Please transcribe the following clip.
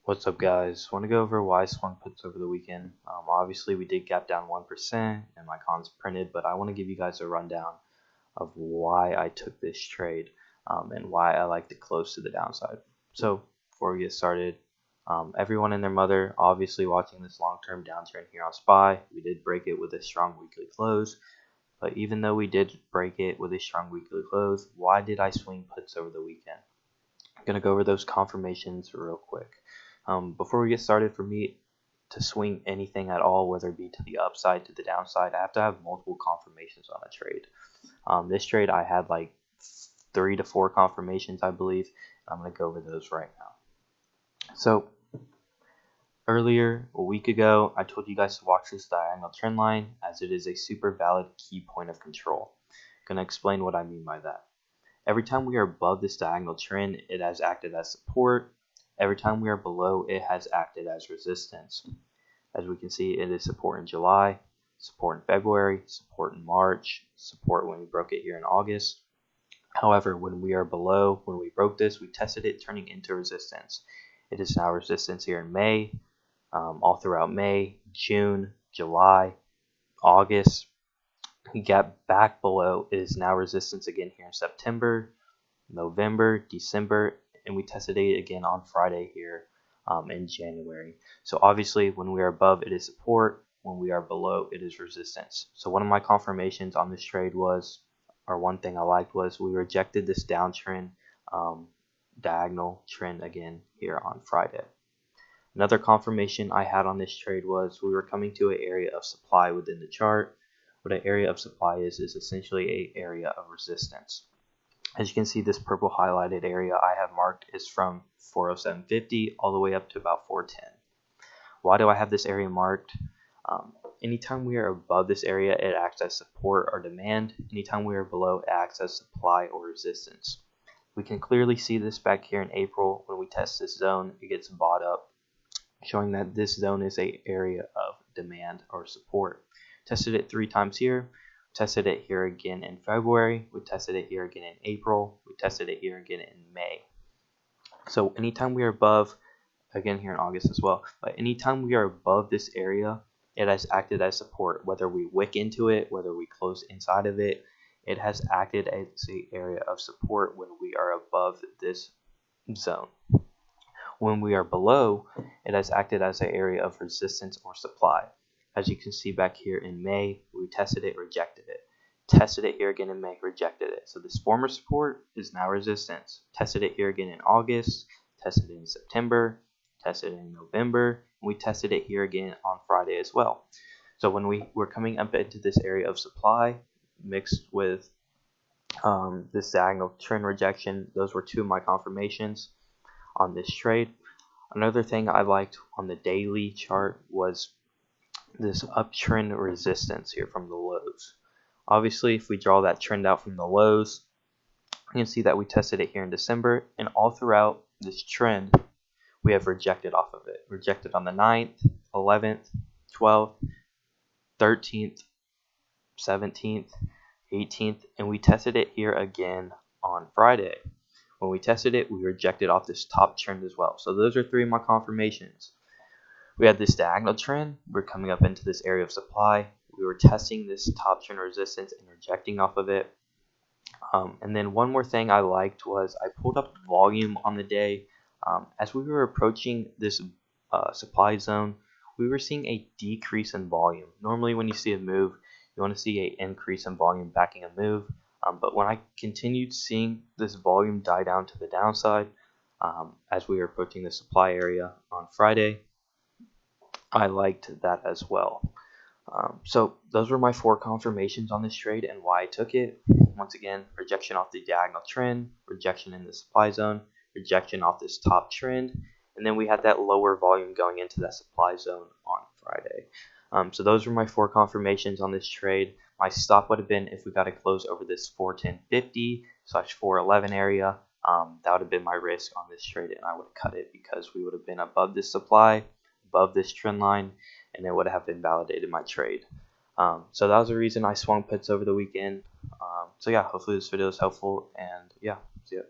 What's up, guys? Want to go over why I swung puts over the weekend. Obviously, we did gap down 1% and my cons printed, but I want to give you guys a rundown of why I took this trade and why I like to close to the downside. So, before we get started, everyone and their mother obviously watching this long-term downturn here on SPY. We did break it with a strong weekly close, but even though we did break it with a strong weekly close, why did I swing puts over the weekend? I'm going to go over those confirmations real quick. Before we get started, for me to swing anything at all, whether it be to the upside, to the downside, I have to have multiple confirmations on a trade. This trade, I had like 3 to 4 confirmations, I believe. I'm going to go over those right now. So, earlier, a week ago, I told you guys to watch this diagonal trend line as it is a super valid key point of control. I'm going to explain what I mean by that. Every time we are above this diagonal trend, it has acted as support. Every time we are below, it has acted as resistance. As we can see, it is support in July, support in February, support in March, support when we broke it here in August. However, when we are below, when we broke this, we tested it turning into resistance. It is now resistance here in May, all throughout May, June, July, August. We got back below. It is now resistance again here in September, November, December, and we tested it again on Friday here in January. So obviously when we are above, it is support. When we are below, it is resistance. So one of my confirmations on this trade was, or one thing I liked was, we rejected this downtrend diagonal trend again here on Friday. Another confirmation I had on this trade was we were coming to an area of supply within the chart. What an area of supply is essentially an area of resistance. As you can see, this purple highlighted area I have marked is from 407.50 all the way up to about 410. Why do I have this area marked? Anytime we are above this area, it acts as support or demand. Anytime we are below, it acts as supply or resistance. We can clearly see this back here in April when we test this zone. It gets bought up, showing that this zone is an area of demand or support. Tested it 3 times here. Tested it here again in February. We tested it here again in April. We tested it here again in May. So anytime we are above, again here in August as well, but anytime we are above this area, it has acted as support. Whether we wick into it, whether we close inside of it, it has acted as an area of support when we are above this zone. When we are below, it has acted as an area of resistance or supply. As you can see back here in May, we tested it, rejected it. Tested it here again in May, rejected it. So this former support is now resistance. Tested it here again in August, tested it in September, tested it in November, and we tested it here again on Friday as well. So when we were coming up into this area of supply, mixed with this diagonal trend rejection, those were 2 of my confirmations on this trade. Another thing I liked on the daily chart was this uptrend resistance here from the lows. Obviously, if we draw that trend out from the lows, you can see that we tested it here in December, and all throughout this trend, we have rejected off of it. Rejected on the 9th, 11th, 12th, 13th, 17th, 18th, and we tested it here again on Friday. When we tested it, we rejected off this top trend as well. So those are 3 of my confirmations. We had this diagonal trend. We're coming up into this area of supply. We were testing this top trend resistance and rejecting off of it. And then one more thing I liked was I pulled up volume on the day. As we were approaching this supply zone, we were seeing a decrease in volume. Normally when you see a move, you want to see an increase in volume backing a move. But when I continued seeing this volume die down to the downside, as we were approaching the supply area on Friday, I liked that as well. So those were my 4 confirmations on this trade and why I took it. Once again, rejection off the diagonal trend, rejection in the supply zone, rejection off this top trend, and then we had that lower volume going into that supply zone on Friday. So those were my 4 confirmations on this trade. My stop would have been if we got to close over this 410.50 / 411 area. That would have been my risk on this trade, and I would have cut it because we would have been above this supply, above this trend line, and it would have invalidated my trade. So that was the reason I swung puts over the weekend. So yeah, hopefully this video is helpful, and yeah, see ya.